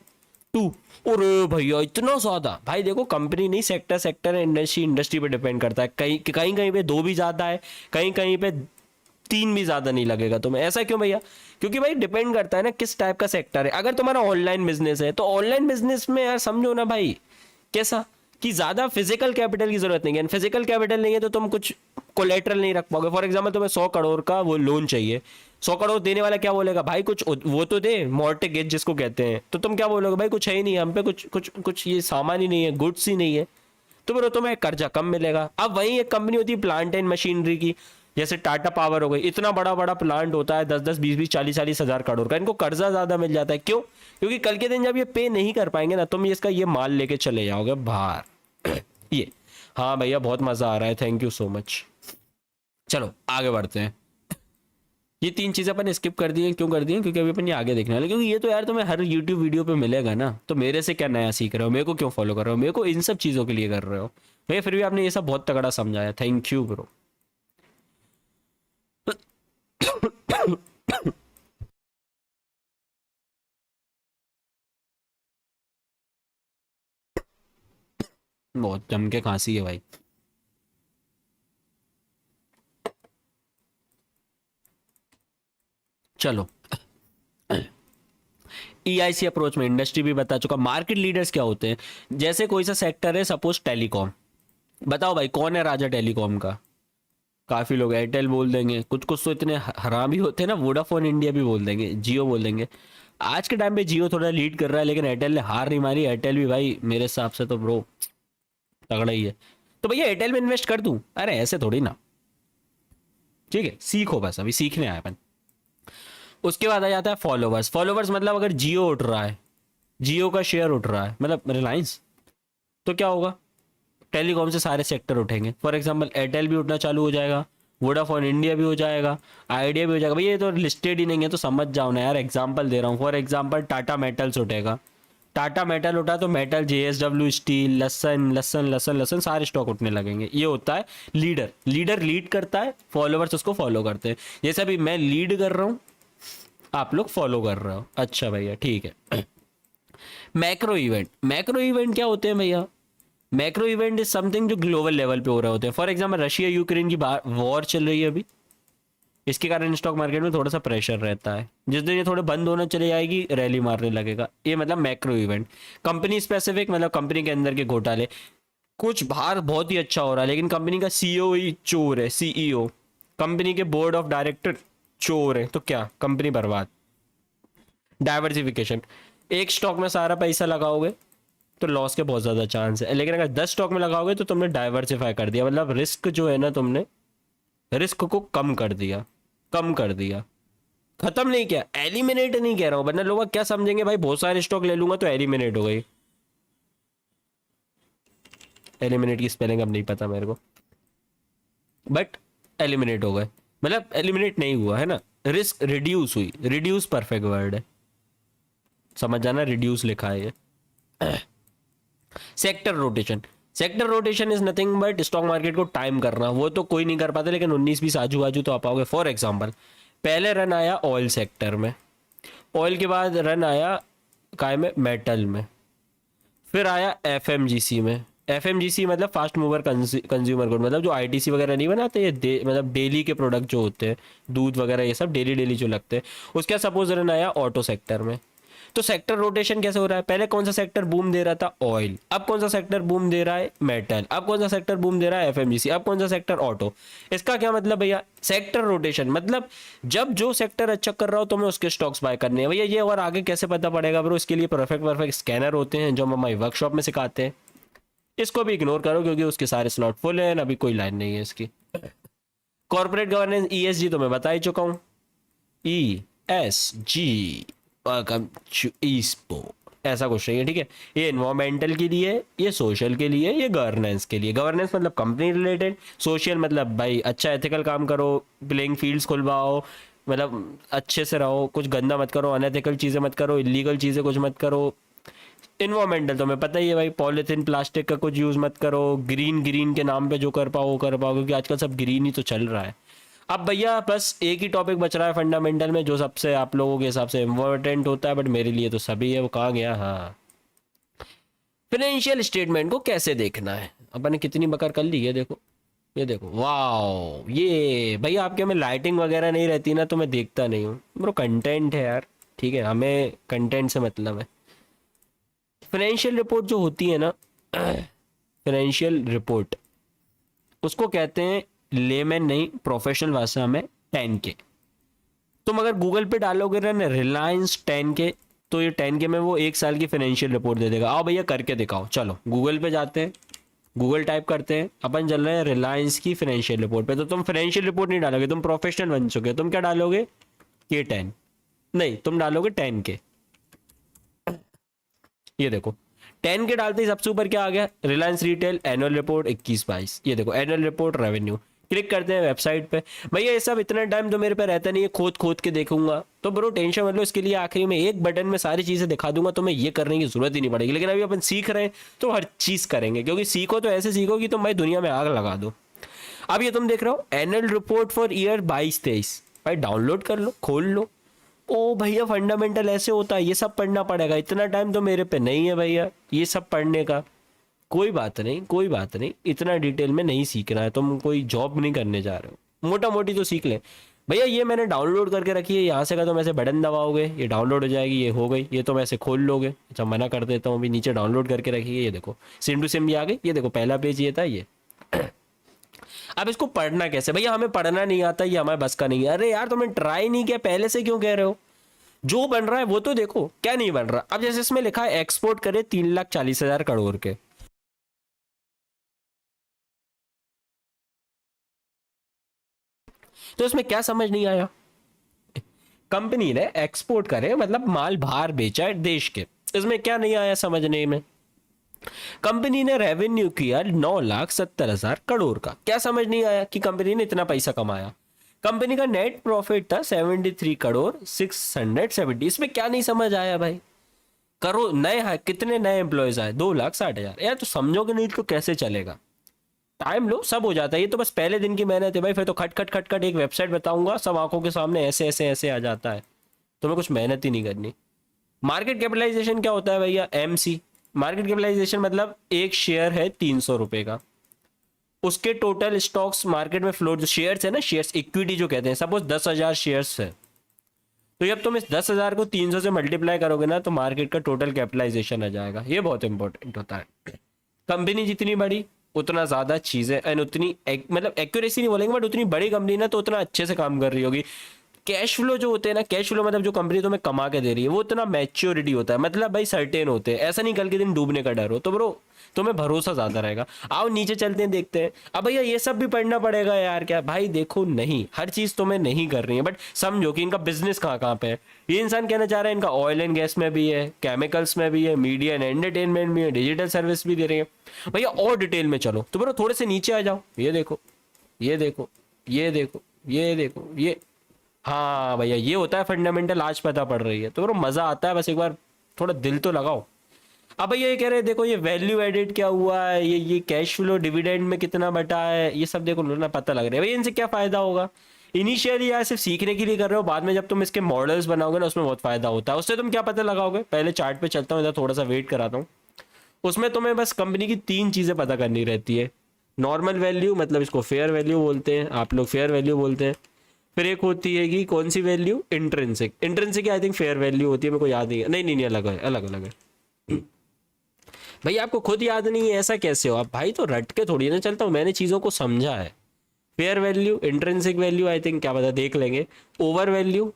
2। अरे भैया इतना ज्यादा। भाई देखो कंपनी नहीं, सेक्टर सेक्टर इंडस्ट्री पे डिपेंड करता है। कहीं कहीं कहीं पे 2 भी ज्यादा है, कहीं कहीं पे 3 भी ज्यादा नहीं लगेगा तुम्हें। ऐसा क्यों भैया, क्योंकि भाई डिपेंड करता है ना किस टाइप का सेक्टर है। अगर तुम्हारा ऑनलाइन बिजनेस है तो ऑनलाइन बिजनेस में यार समझो ना भाई, कैसा कि ज्यादा फिजिकल कैपिटल की जरूरत नहीं है। फिजिकल कैपिटल नहीं है तो तुम कुछ कोलेटरल नहीं रख पाओगे। फॉर एग्जांपल तुम्हें 100 करोड़ का वो लोन चाहिए, 100 करोड़ देने वाला क्या बोलेगा, भाई कुछ वो तो दे, मॉर्टगेज जिसको कहते हैं। तो तुम क्या बोलोगे, भाई कुछ है ही नहीं, हम पे कुछ कुछ कुछ ये सामान ही नहीं है, गुड्स ही नहीं है, तो फिर तुम्हें कर्जा कम मिलेगा। अब वही एक कंपनी होती है प्लांट एंड मशीनरी की, जैसे टाटा पावर हो गई, इतना बड़ा बड़ा प्लांट होता है, 10-10, 20-20, 40-40 हजार करोड़ का, इनको कर्जा ज्यादा मिल जाता है। क्यों, क्योंकि कल के दिन जब ये पे नहीं कर पाएंगे ना, तुम इसका ये माल लेके चले जाओगे बाहर। ये हाँ भैया बहुत मजा आ रहा है, थैंक यू सो मच। चलो आगे बढ़ते हैं। ये 3 चीजें अपन स्किप कर दिए, क्यों कर दिए, क्योंकि अभी अपन ये आगे देखने वाले, क्योंकि ये तो यार तुम्हें हर यूट्यूब वीडियो पे मिलेगा ना। तो मेरे से क्या नया सीख रहे हो, मेरे को क्यों फॉलो कर रहे हो, मेरे को इन सब चीजों के लिए कर रहे हो भैया। फिर भी आपने ये सब बहुत तगड़ा समझाया, थैंक यू ब्रो। बहुत जम के खांसी है भाई। चलो EIC अप्रोच में इंडस्ट्री भी बता चुका, मार्केट लीडर्स क्या होते हैं। जैसे कोई सा सेक्टर है, सपोज टेलीकॉम, बताओ भाई कौन है राजा टेलीकॉम का। काफी लोग एयरटेल बोल देंगे, कुछ कुछ तो इतने हराम भी होते हैं ना, वोडाफोन इंडिया भी बोल देंगे, जियो बोल देंगे। आज के टाइम पे जियो थोड़ा लीड कर रहा है, लेकिन एयरटेल ने हार नहीं मारी। एयरटेल भी भाई मेरे हिसाब से तो ब्रो तगड़ा ही है। तो भैया एयरटेल में इन्वेस्ट कर दूं, अरे ऐसे थोड़ी ना, ठीक है सीखो, बस अभी सीखने आए अपन। उसके बाद आ जाता है फॉलोवर्स। फॉलोवर्स मतलब अगर जियो उठ रहा है, जियो का शेयर उठ रहा है, मतलब रिलायंस, तो क्या होगा, टेलीकॉम से सारे सेक्टर उठेंगे। फॉर एग्जांपल एयरटेल भी उठना चालू हो जाएगा, वोडाफोन इंडिया भी हो जाएगा, आइडिया भी हो जाएगा। भैया ये तो लिस्टेड ही नहीं है, तो समझ जाओ ना यार, एग्जांपल दे रहा हूँ। फॉर एग्जांपल टाटा मेटल्स उठेगा, टाटा मेटल उठा तो मेटल, JSW स्टील, लसन लसन लसन लसन सारे स्टॉक उठने लगेंगे। ये होता है लीडर। लीडर लीड करता है, फॉलोवर्स उसको फॉलो करते हैं। जैसे अभी मैं लीड कर रहा हूँ, आप लोग फॉलो कर रहे हो, अच्छा भैया ठीक है। मैक्रो इवेंट, मैक्रो इवेंट क्या होते हैं भैया, मैक्रो इवेंट इज समथिंग जो ग्लोबल लेवल पे हो रहे होते हैं। फॉर एग्जांपल रशिया यूक्रेन की वॉर चल रही है अभी, इसके कारण स्टॉक मार्केट में थोड़ा सा प्रेशर रहता है। जिस दिन ये थोड़े बंद होना चले जाएगी, रैली मारने लगेगा। ये मतलब मैक्रो इवेंट। कंपनी स्पेसिफिक मतलब कंपनी के अंदर के घोटाले, कुछ बाहर बहुत ही अच्छा हो रहा है लेकिन कंपनी का CEO ही चोर है, CEO, कंपनी के बोर्ड ऑफ डायरेक्टर चोर है, तो क्या कंपनी बर्बाद। डाइवर्सिफिकेशन, एक स्टॉक में सारा पैसा लगाओगे तो लॉस के बहुत ज़्यादा चांस है, लेकिन अगर 10 स्टॉक में लगाओगे तो तुमने डाइवर्सिफाई कर दिया, मतलब रिस्क जो है ना, तुमने रिस्क को कम कर दिया, कम कर दिया, खत्म नहीं किया, एलिमिनेट नहीं कह रहा हूं, वरना लोग क्या समझेंगे भाई बहुत सारे स्टॉक ले लूंगा तो एलिमिनेट हो गई। एलिमिनेट की स्पेलिंग अब नहीं पता मेरे को, बट एलिमिनेट हो गए, मतलब एलिमिनेट नहीं हुआ है ना, रिस्क रिड्यूस हुई, रिड्यूस परफेक्ट वर्ड है, समझ जाना, रिड्यूस लिखा है ये। Sector rotation, sector rotation is nothing but stock market को टाइम करना, वो तो कोई नहीं कर पाता, लेकिन 19-20 आजू बाजू तो आप पाओगे। फॉर एग्जांपल पहले रन आया ऑयल सेक्टर में, ऑयल के बाद रन आया काय में, मेटल में, फिर आया एफएमजीसी में, एफएमजीसी मतलब फास्ट मूवर कंज्यूमर गुड, मतलब जो आईटीसी वगैरह नहीं बनाते ये मतलब डेली के प्रोडक्ट जो होते हैं, दूध वगैरह ये सब डेली डेली जो लगते हैं, उसका सपोज रन आया ऑटो सेक्टर में। तो सेक्टर रोटेशन कैसे हो रहा है, पहले कौन सा सेक्टर बूम दे रहा था, ऑयल, अब कौन सा सेक्टर बूम दे रहा है, मेटल, अब कौन सा सेक्टर बूम दे रहा है, एफएमजीसी, अब कौन सा सेक्टर, ऑटो। इसका क्या मतलब भैया, सेक्टर रोटेशन मतलब जब जो सेक्टर अच्छा कर रहा हो तो मैं उसके स्टॉक्स बाय करने हैं भैया। ये और आगे कैसे पता पड़ेगा ब्रो, इसके लिए परफेक्ट परफेक्ट स्कैनर होते हैं जो हम हमारी वर्कशॉप में सिखाते हैं, इसको भी इग्नोर करो क्योंकि उसके सारे स्लॉट फुल हैं, अभी कोई लाइन नहीं है इसकी। कॉर्पोरेट गवर्नेंस ईएसजी तो मैं बता ही चुका हूँ, ESG वेलकम टू ईस्पो, ऐसा कुछ नहीं है, ठीक है। ये इन्वायरमेंटल के लिए, ये सोशल के लिए, ये गवर्नेंस के लिए। गवर्नेंस मतलब कंपनी रिलेटेड, सोशल मतलब भाई अच्छा एथिकल काम करो, प्लेइंग फील्ड्स खुलवाओ, मतलब अच्छे से रहो, कुछ गंदा मत करो, अनएथिकल चीज़ें मत करो, इलीगल चीज़ें कुछ मत करो। इन्वायरमेंटल तो मैं पता ही है भाई, पॉलीथीन प्लास्टिक का कुछ यूज़ मत करो, ग्रीन ग्रीन के नाम पे जो कर पाओ वो कर पाओ, क्योंकि आजकल सब ग्रीन ही तो चल रहा है। अब भैया बस एक ही टॉपिक बच रहा है फंडामेंटल में जो सबसे आप लोगों के हिसाब से इम्पोर्टेंट होता है, बट मेरे लिए तो सभी है, वो कहाँ गया, हाँ, फाइनेंशियल स्टेटमेंट को कैसे देखना है। अपन ने कितनी बकर कर ली है, देखो ये देखो, वाओ, ये भैया आपके में लाइटिंग वगैरह नहीं रहती ना तो मैं देखता नहीं हूँ ब्रो, कंटेंट है यार, ठीक है, हमें कंटेंट से मतलब है। फाइनेंशियल रिपोर्ट जो होती है ना, फाइनेंशियल रिपोर्ट उसको कहते हैं लेमैन नहीं, प्रोफेशनल भाषा में 10K। तुम अगर गूगल पे डालोगे ना रिलायंस 10K, तो ये 10K में वो एक साल की फाइनेंशियल रिपोर्ट दे देगा। आओ भैया करके दिखाओ, चलो गूगल पे जाते हैं, गूगल टाइप करते हैं, अपन चल रहे हैं रिलायंस की फाइनेंशियल रिपोर्ट पे। तो तुम फाइनेंशियल रिपोर्ट नहीं डालोगे, तुम प्रोफेशनल बन चुके हो, तुम क्या डालोगे, K10, नहीं तुम डालोगे 10K। ये देखो 10K डालते ही सबसे ऊपर क्या आ गया, रिलायंस रिटेल एनुअल रिपोर्ट 21-22, ये देखो एनुअल रिपोर्ट रेवेन्यू। क्लिक करते हैं वेबसाइट पे, भैया ये सब इतना टाइम तो मेरे पे रहता नहीं है, खोद खोद के देखूंगा, तो ब्रो टेंशन मत लो, इसके लिए आखिरी में एक बटन में सारी चीजें दिखा दूंगा, तो मैं ये करने की जरूरत ही नहीं पड़ेगी। लेकिन अभी अपन सीख रहे हैं तो हर चीज करेंगे, क्योंकि सीखो तो ऐसे सीखो कि तुम भाई दुनिया में आग लगा दो। अब ये तुम देख रहे हो एनुअल रिपोर्ट फॉर ईयर 22-23, भाई डाउनलोड कर लो, खोल लो। ओ भैया फंडामेंटल ऐसे होता है, ये सब पढ़ना पड़ेगा, इतना टाइम तो मेरे पे नहीं है भैया ये सब पढ़ने का। कोई बात नहीं, कोई बात नहीं, इतना डिटेल में नहीं सीखना है, तुम कोई जॉब नहीं करने जा रहे हो, मोटा मोटी तो सीख ले भैया। ये मैंने डाउनलोड करके रखी है, यहाँ से का तुम ऐसे बटन दबाओगे ये डाउनलोड हो जाएगी, ये हो गई, ये तुम ऐसे खोल लोगे। अच्छा मना कर देता हूँ, अभी नीचे डाउनलोड करके रखी है, ये देखो सिम टू सिम भी आ गई, ये देखो पहला पेज ये था ये। अब इसको पढ़ना कैसे भैया, हमें पढ़ना नहीं आता, ये हमारे बस का नहीं है। अरे यार तुमने ट्राई नहीं किया, पहले से क्यों कह रहे हो, जो बन रहा है वो तो देखो, क्या नहीं बन रहा। अब जैसे इसमें लिखा है एक्सपोर्ट करे 3,40,000 करोड़ के, तो इसमें क्या समझ नहीं आया, कंपनी ने एक्सपोर्ट करे मतलब माल बाहर बेचा है देश के, इसमें क्या नहीं आया समझने में। कंपनी ने रेवेन्यू किया 9,70,000 करोड़ का, क्या समझ नहीं आया कि कंपनी ने इतना पैसा कमाया। कंपनी का नेट प्रॉफिट था 73 करोड़ 670, इसमें क्या नहीं समझ आया भाई। करो नए कितने नए एम्प्लॉयज आए, 2,60,000 यार, तो समझोगे नहीं तो कैसे चलेगा। टाइम लो, सब हो जाता है, ये तो बस पहले दिन की मेहनत है भाई, फिर तो खट खट खट खट एक वेबसाइट बताऊंगा, सब आंखों के सामने ऐसे ऐसे ऐसे आ जाता है, तुम्हें कुछ मेहनत ही नहीं करनी। मार्केट कैपिटलाइजेशन क्या होता है भैया, MC। मार्केट कैपिटलाइजेशन मतलब एक शेयर है 300 रुपए का, उसके टोटल स्टॉक्स मार्केट में फ्लोट जो शेयर्स है ना, शेयर्स इक्विटी जो कहते हैं, सपोज 10,000 शेयर्स है, तो जब तुम इस 10,000 को 300 से मल्टीप्लाई करोगे ना तो मार्केट का टोटल कैपिटलाइजेशन आ जाएगा। ये बहुत इंपॉर्टेंट होता है। कंपनी जितनी बड़ी उतना ज्यादा चीजें एंड उतनी मतलब एक्यूरेसी नहीं बोलेंगे बट उतनी बड़ी कंपनी ना तो उतना अच्छे से काम कर रही होगी। कैश फ्लो जो होते हैं ना, कैश फ्लो मतलब जो कंपनी तुम्हें कमा के दे रही है वो इतना मैच्योरिटी होता है, मतलब भाई सर्टेन होते हैं, ऐसा नहीं कल के दिन डूबने का डर हो, तो ब्रो तुम्हें भरोसा ज्यादा रहेगा। आओ नीचे चलते हैं, देखते हैं। अब भैया ये सब भी पढ़ना पड़ेगा यार क्या भाई, देखो नहीं हर चीज तुम्हें नहीं कर रही है, बट समझो कि इनका बिजनेस कहाँ कहाँ पे है। ये इंसान कहना चाह रहा है इनका ऑयल एंड गैस में भी है, केमिकल्स में भी है, मीडिया एंड एंटरटेनमेंट भी है, डिजिटल सर्विस भी दे रही है। भैया और डिटेल में चलो तो ब्रो थोड़े से नीचे आ जाओ, ये देखो ये देखो ये देखो ये देखो ये, हाँ भैया ये होता है फंडामेंटल, आज पता पड़ रही है तो ब्रो मजा आता है, बस एक बार थोड़ा दिल तो लगाओ। अब भैया ये कह रहे हैं देखो ये वैल्यू एडेड क्या हुआ है, ये कैश फ्लो डिविडेंड में कितना बटा है, ये सब देखो ना पता लग रहा है। भैया इनसे क्या फायदा होगा, इनिशियली यार सिर्फ सीखने के लिए कर रहे हो, बाद में जब तुम इसके मॉडल्स बनाओगे ना उसमें बहुत फायदा होता है। उससे तुम क्या पता लगाओगे, पहले चार्ट पे चलता हूँ इधर, थोड़ा सा वेट कराता हूँ। उसमें तुम्हें बस कंपनी की 3 चीजें पता करनी रहती है। नॉर्मल वैल्यू, मतलब इसको फेयर वैल्यू बोलते हैं, आप लोग फेयर वैल्यू बोलते हैं। फिर एक होती है कि कौन सी value, intrinsic, intrinsic I think fair value होती है, मेरे को याद नहीं है, नहीं नहीं नहीं अलग है, अलग अलग है। भाई आपको खुद याद नहीं है, ऐसा कैसे हो आप भाई, तो रट के थोड़ी ना चलता हूँ, मैंने चीज़ों को समझा है। Fair value, intrinsic value I think क्या पता देख लेंगे, ओवर वैल्यू,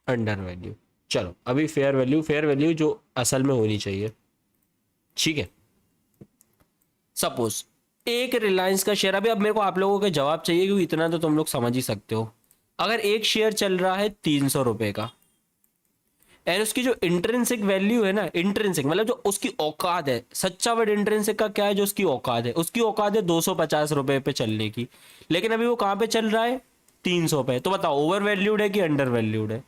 अंडर वैल्यू। चलो अभी फेयर वैल्यू, फेयर वैल्यू जो असल में होनी चाहिए, ठीक है। सपोज एक रिलायंस का शेयर, अभी अब मेरे को आप लोगों के जवाब चाहिए क्योंकि इतना तो तुम लोग समझ ही सकते हो। अगर एक शेयर चल रहा है 300 रुपए का, एंड उसकी जो इंट्रिंसिक वैल्यू है ना, इंट्रिंसिक मतलब जो उसकी औकात है, सच्चा वर्ड इंट्रिंसिक का क्या है, जो उसकी औकात है, उसकी औकात है 250 रुपए पे चलने की, लेकिन अभी वो कहाँ पे चल रहा है, 300 पे। तो बताओ ओवर वैल्यूड है कि अंडर वैल्यूड है,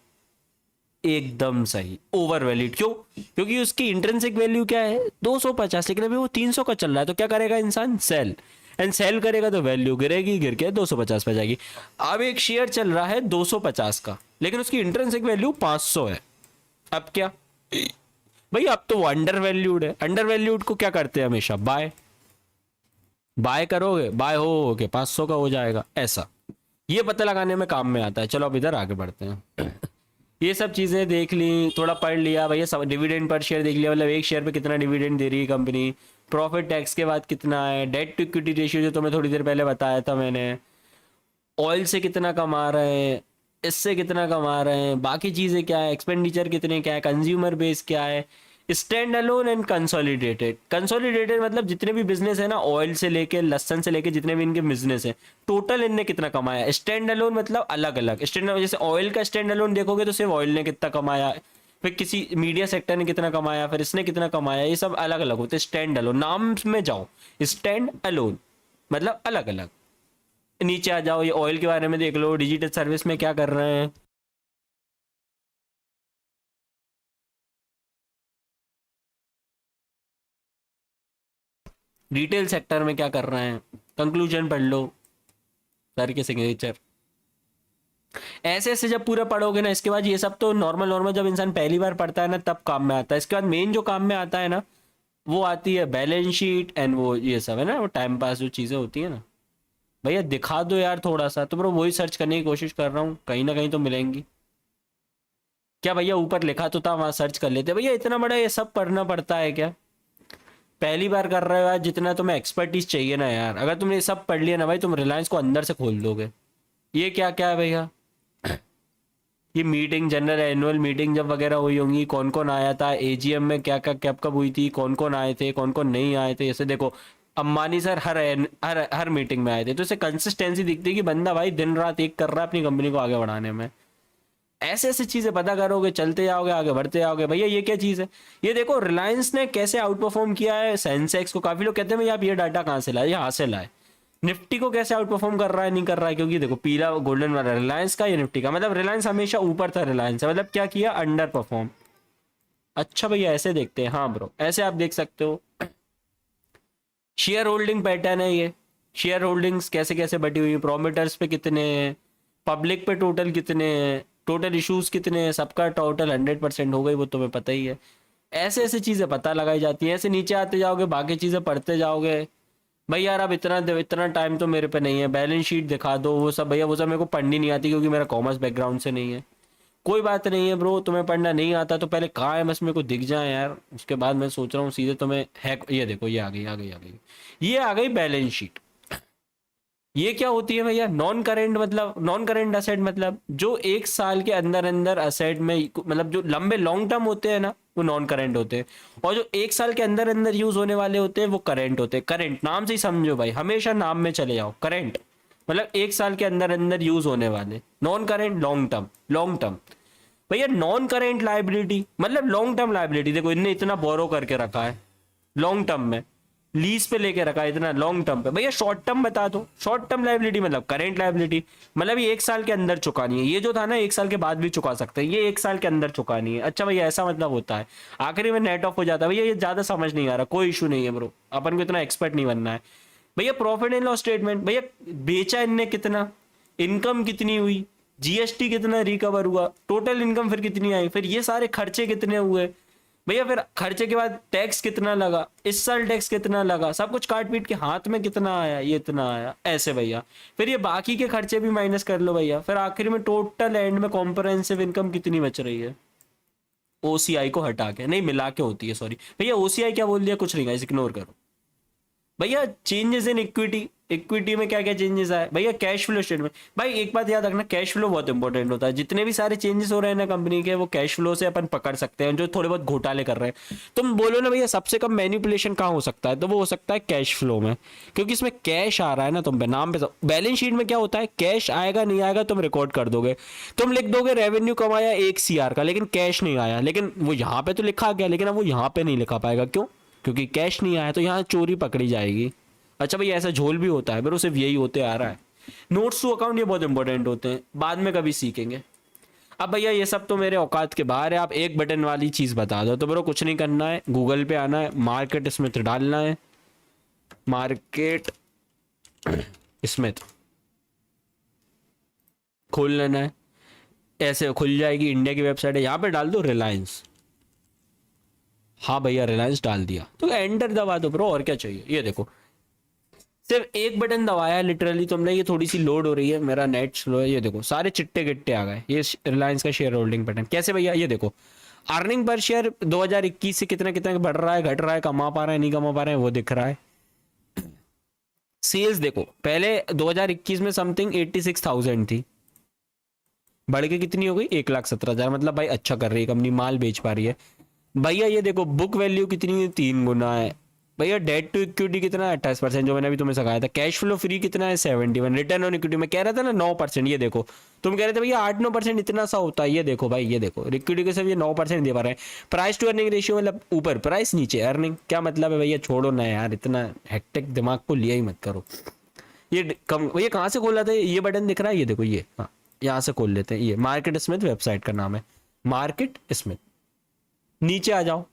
एकदम सही ओवर वैल्यूड। क्यों, क्योंकि उसकी इंट्रिंसिक वैल्यू क्या है 250, लेकिन अभी वो 300 का चल रहा है, तो क्या करेगा इंसान, सेल, एंड सेल करेगा तो वैल्यू गिरेगी, गिर के 250 पे जाएगी। अब एक शेयर चल रहा है 250 का, लेकिन उसकी इंट्रिंसिक वैल्यू 500 है, अब क्या भाई, अब तो वो अंडर वैल्यूड है। अंडर वैल्यूड को क्या करते हैं हमेशा, बाय, बाय करोगे, बाय हो के 500 का हो जाएगा, ऐसा ये पता लगाने में काम में आता है। चलो अब इधर आगे बढ़ते हैं। ये सब चीजें देख ली, थोड़ा पढ़ लिया भैया, सब डिविडेंड पर शेयर देख लिया, मतलब एक शेयर पे कितना डिविडेंड दे रही है कंपनी, प्रॉफिट टैक्स के बाद कितना है, डेट टू इक्विटी रेशियो जो तुम्हें थोड़ी देर पहले बताया था मैंने, ऑयल से कितना कमा रहे हैं, इससे कितना कमा रहे हैं, बाकी चीज़ें क्या है, एक्सपेंडिचर कितने क्या है, कंज्यूमर बेस क्या है, stand alone and consolidated. Consolidated मतलब जितने भी बिजनेस है ना, ऑयल से लेके लहसन से लेके जितने भी इनके बिजनेस है, टोटल इनने कितना कमाया। स्टैंड अलोन मतलब अलग अलग, स्टैंड जैसे ऑयल का स्टैंड अलोन देखोगे तो सिर्फ ऑयल ने कितना कमाया, फिर किसी मीडिया सेक्टर ने कितना कमाया, फिर इसने कितना कमाया, ये सब अलग अलग होते हैं। स्टैंड अलोन, नाम में जाओ, स्टैंड अलोन मतलब अलग अलग। नीचे आ जाओ, ये ऑयल के बारे में देख लो, डिजिटल सर्विस में क्या कर रहे हैं, रिटेल सेक्टर में क्या कर रहे हैं, कंक्लूजन पढ़ लो, सर के सिग्नेचर। ऐसे ऐसे जब पूरा पढ़ोगे ना, इसके बाद ये सब तो नॉर्मल नॉर्मल जब इंसान पहली बार पढ़ता है ना तब काम में आता है। इसके बाद मेन जो काम में आता है ना वो आती है बैलेंस शीट एंड वो ये सब है ना, वो टाइम पास जो चीज़ें होती है ना। भैया दिखा दो यार थोड़ा सा, तो ब्रो वही सर्च करने की कोशिश कर रहा हूँ, कहीं ना कहीं तो मिलेंगी। क्या भैया ऊपर लिखा तो था, वहां सर्च कर लेते। भैया इतना बड़ा ये सब पढ़ना पड़ता है क्या, पहली बार कर रहे हो यार, जितना तुम्हें एक्सपर्टीज चाहिए ना यार, अगर तुमने ये सब पढ़ लिया ना भाई, तुम रिलायंस को अंदर से खोल दोगे। ये क्या क्या है भैया, ये मीटिंग, जनरल एनुअल मीटिंग जब वगैरह हुई होंगी, कौन कौन आया था, एजीएम में क्या क्या कब कब हुई थी, कौन कौन आए थे, कौन कौन नहीं आए थे। जैसे देखो अंबानी सर हर मीटिंग में आए थे, तो इससे कंसिस्टेंसी दिखती है कि बंदा भाई दिन रात एक कर रहा है अपनी कंपनी को आगे बढ़ाने में। ऐसे ऐसे चीजें पता करोगे, चलते जाओगे, आगे बढ़ते जाओगे। भैया ये क्या चीज है, ये देखो रिलायंस ने कैसे आउट परफॉर्म किया है सेंसेक्स को। काफी लोग कहते हैं भैया आप ये डाटा कहाँ से लाए, यहाँ से लाए। निफ्टी को कैसे आउट परफॉर्म कर रहा है, नहीं कर रहा है, क्योंकि देखो पीला गोल्डन वाला रिलायंस का, ये निफ्टी का, मतलब रिलायंस हमेशा ऊपर था, रिलायंस है मतलब क्या किया, अंडर परफॉर्म। अच्छा भैया ऐसे देखते हैं, हाँ ब्रो ऐसे आप देख सकते हो। शेयर होल्डिंग पैटर्न है ये, शेयर होल्डिंग्स कैसे कैसे बटी हुई है, प्रोमिटर्स पे कितने हैं, पब्लिक पे टोटल कितने हैं, टोटल इश्यूज कितने हैं, सबका टोटल 100% हो गई, वो तुम्हें पता ही है। ऐसे ऐसे चीजें पता लगाई जाती हैं। ऐसे नीचे आते जाओगे, बाकी चीजें पढ़ते जाओगे। भाई यार अब इतना टाइम तो मेरे पे नहीं है, बैलेंस शीट दिखा दो, वो सब भैया वो सब मेरे को पढ़नी नहीं आती क्योंकि मेरा कॉमर्स बैकग्राउंड से नहीं है। कोई बात नहीं है ब्रो, तुम्हें पढ़ना नहीं आता तो पहले कहाँ है बस मेरे को दिख जाए यार, उसके बाद मैं सोच रहा हूँ सीधे तुम्हें है। ये देखो ये आ गई, आ गई, आ गई, ये आ गई बैलेंस शीट। ये क्या होती है भैया? नॉन करेंट मतलब, नॉन करेंट असेट मतलब जो एक साल के अंदर अंदर असेट में, मतलब जो लंबे लॉन्ग टर्म होते हैं ना, वो नॉन करेंट होते हैं, और जो एक साल के अंदर अंदर यूज होने वाले होते हैं वो करेंट होते हैं। करेंट नाम से ही समझो भाई, हमेशा नाम में चले जाओ, करेंट मतलब एक साल के अंदर अंदर यूज होने वाले। Non current long term, long term. भैया नॉन करेंट लाइबिलिटी मतलब लॉन्ग टर्म लाइबिलिटी। देखो इनने इतना बोरो करके रखा है लॉन्ग टर्म में, लीज पे लेके रखा है इतना लॉन्ग टर्म पे। भैया शॉर्ट टर्म बता दो। शॉर्ट टर्म लाइबिलिटी मतलब करेंट लाइबिलिटी, मतलब ये एक साल के अंदर चुकानी है। ये जो था ना एक साल के बाद भी चुका सकते हैं, ये एक साल के अंदर चुकानी है। अच्छा भैया ऐसा मतलब होता है, आखिरी में नेट ऑफ हो जाता है। भैया ये ज्यादा समझ नहीं आ रहा, कोई इशू नहीं है ब्रो, अपन को इतना एक्सपर्ट नहीं बनना है। भैया प्रॉफिट एंड लॉस स्टेटमेंट, भैया बेचा इनने कितना, इनकम कितनी हुई, जीएसटी कितना रिकवर हुआ, टोटल इनकम फिर कितनी आई, फिर ये सारे खर्चे कितने हुए भैया, फिर खर्चे के बाद टैक्स कितना लगा, इस साल टैक्स कितना लगा, सब कुछ काट पीट के हाथ में कितना आया, ये इतना आया, ऐसे भैया। फिर ये बाकी के खर्चे भी माइनस कर लो भैया, फिर आखिर में टोटल एंड में कॉम्प्रहेंसिव इनकम कितनी बच रही है ओसीआई को हटा के, नहीं मिला के होती है, सॉरी भैया ओसीआई क्या बोल दिया, कुछ नहीं गाइस, इग्नोर करो। भैया चेंजेस इन इक्विटी, इक्विटी में क्या क्या चेंजेस आए भैया, कैश फ्लो स्टेटमेंट। भाई एक बात याद रखना, कैश फ्लो बहुत इंपॉर्टेंट होता है। जितने भी सारे चेंजेस हो रहे हैं ना कंपनी के, वो कैश फ्लो से अपन पकड़ सकते हैं, जो थोड़े बहुत घोटाले कर रहे हैं। तुम बोलो ना भैया सबसे कम मैनिपुलेशन कहाँ हो सकता है, तो वो हो सकता है कैश फ्लो में, क्योंकि इसमें कैश आ रहा है ना तुम पे नाम पे। बैलेंस शीट में क्या होता है, कैश आएगा नहीं आएगा तुम रिकॉर्ड कर दोगे, तुम लिख दोगे रेवेन्यू कमाया 1 CR का, लेकिन कैश नहीं आया, लेकिन वो यहाँ पे तो लिखा गया, लेकिन अब वो यहाँ पे नहीं लिखा पाएगा, क्यों? क्योंकि कैश नहीं आया, तो यहाँ चोरी पकड़ी जाएगी। अच्छा भैया ऐसा झोल भी होता है, ब्रो सिर्फ यही होते आ रहा है। नोट्स टू अकाउंट ये बहुत इंपॉर्टेंट होते हैं, बाद में कभी सीखेंगे। अब भैया ये सब तो मेरे औकात के बाहर है, आप एक बटन वाली चीज बता दो। तो ब्रो कुछ नहीं करना है, गूगल पे आना है, मार्केट स्मिथ डालना है, मार्केट स्मिथ खोल लेना है, ऐसे खुल जाएगी, इंडिया की वेबसाइट है, यहाँ पे डाल दो रिलायंस। हाँ भैया रिलायंस डाल दिया, तो एंटर दबा दो ब्रो, और क्या चाहिए। ये देखो सिर्फ एक बटन दबाया लिटरली तुमने, ये थोड़ी सी लोड हो रही है, मेरा नेट स्लो है। ये देखो सारे चिट्टे गिट्टे आ गए, ये रिलायंस का शेयर होल्डिंग बटन। कैसे भैया, ये देखो अर्निंग पर शेयर 2021 से कितना कितना बढ़ रहा है, घट रहा है, कमा पा रहे हैं नहीं कमा पा रहे हैं, वो दिख रहा है। सेल्स देखो पहले 2021 में समथिंग 86,000 थी, बढ़ के कितनी हो गई 1,17,000। मतलब भाई अच्छा कर रही है कंपनी, माल बेच पा रही है। भैया ये देखो बुक वैल्यू कितनी है, 3 गुना है। भैया डेट टू इक्विटी कितना है 28%, जो मैंने अभी तुम्हें सिखाया था। कैश फ्लो फ्री कितना है 71। रिटर्न ऑन इक्विटी में कह रहा था ना 9%, ये देखो तुम कह रहे थे भैया 8-9% इतना सा होता है, ये देखो भाई, ये देखो इक्विटी के सब ये 9% दे पा रहे हैं। प्राइस टू अर्निंग रेशियो मतलब ऊपर प्राइस नीचे अर्निंग, क्या मतलब है भैया, छोड़ो ना यार, इतना हेक्टिक दिमाग को लिया ही मत करो। ये कम भैया कहाँ से खोला था, ये बटन दिख रहा है, ये देखो ये, हाँ यहाँ से खोल लेते हैं। ये मार्केट स्मिथ वेबसाइट का नाम है, मार्केट स्मिथ। नीचे आ जाओ,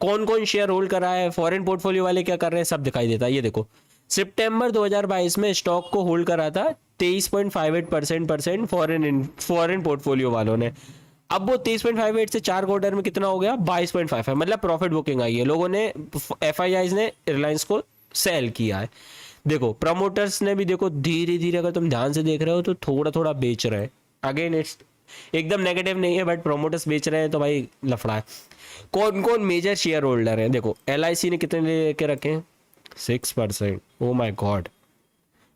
कौन कौन शेयर होल्ड कर रहा है, फॉरेन पोर्टफोलियो वाले क्या कर रहे हैं, सब दिखाई देता है। ये देखो सितंबर 2022 में स्टॉक को होल्ड करा था 23.58% फॉरेन पोर्टफोलियो वालों ने। अब वो 23.58 से 4 क्वार्टर में कितना हो गया 22.55, मतलब प्रॉफिट बुकिंग आई है, लोगों ने FIIs ने रिलायंस को सेल किया है। देखो प्रमोटर्स ने भी देखो धीरे धीरे, अगर तुम ध्यान से देख रहे हो तो थोड़ा थोड़ा बेच रहे हैं। अगेन इट्स एकदम नेगेटिव नहीं है, बट प्रमोटर्स बेच रहे हैं तो भाई लफड़ा है। कौन कौन मेजर शेयर होल्डर है, देखो LIC ने कितने लेके रखे हैं 6%, ओ माय गॉड।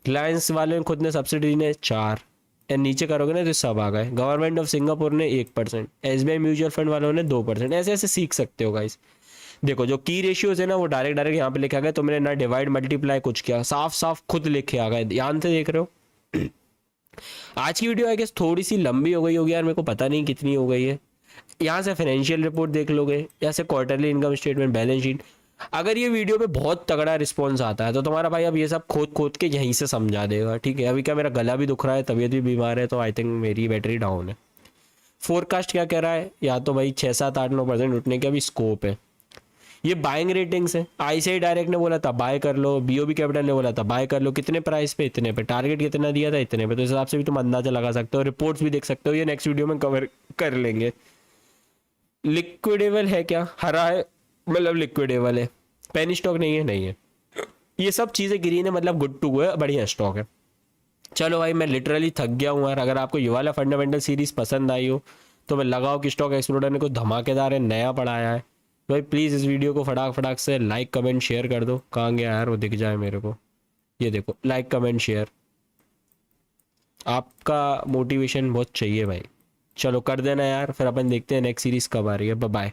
रिलायंस वाले ने खुद ने सब्सिडी ने 4, एंड नीचे करोगे ना तो सब आ गए। गवर्नमेंट ऑफ सिंगापुर ने 1%, SBI म्यूचुअल फंड वालों ने 2%। ऐसे ऐसे सीख सकते हो गाइस। देखो जो की रेशियोज है ना वो डायरेक्ट डायरेक्ट यहाँ पे लिखा गया, तुमने ना डिवाइड मल्टीप्लाई कुछ किया, साफ साफ खुद लिखे आ गए, ध्यान से देख रहे हो। आज की वीडियो आई गेस थोड़ी सी लंबी हो गई होगी यार, मेरे को पता नहीं कितनी हो गई है। यहाँ से फाइनेंशियल रिपोर्ट देख लोगे, यहाँ से quarterly income statement, balance sheet. अगर ये वीडियो पे बहुत तगड़ा रिस्पॉन्स आता है तो तुम्हारा भाई अब ये सब खोद खोद के यहीं से समझा देगा, ठीक है। अभी क्या मेरा गला भी दुख रहा है, तबीयत भी बीमार है, तो आई थिंक मेरी बैटरी डाउन है। फोरकास्ट क्या कह रहा है, या तो भाई 6-7-8-9% उठने का भी स्कोप है। ये बाइंग रेटिंग्स है, ICICI डायरेक्ट ने बोला था बाय कर लो, BOB कैपिटल ने बोला था बाय कर लो, कितने प्राइस पे, इतने पे, टारगेट कितना दिया था, इतने पे। तो इस हिसाब से भी तुम अंदाजा लगा सकते हो, रिपोर्ट्स भी देख सकते हो, ये नेक्स्ट वीडियो में कवर कर लेंगे। लिक्विडेबल है क्या, हरा है मतलब लिक्विडेबल है, पेनी स्टॉक नहीं है, नहीं है। ये सब चीज़ें ग्रीन है मतलब गुड टू गो है, बढ़िया स्टॉक है। चलो भाई मैं लिटरली थक गया हूँ यार। अगर आपको ये वाला फंडामेंटल सीरीज पसंद आई हो तो मैं लगाओ कि स्टॉक एक्सप्लोरर ने कुछ धमाकेदार है, नया पढ़ाया है। भाई प्लीज़ इस वीडियो को फटाक फटाक से लाइक कमेंट शेयर कर दो। कहाँ गया यार वो, दिख जाए मेरे को। ये देखो, लाइक कमेंट शेयर, आपका मोटिवेशन बहुत चाहिए भाई। चलो कर देना यार, फिर अपन देखते हैं नेक्स्ट सीरीज कब आ रही है। Bye bye.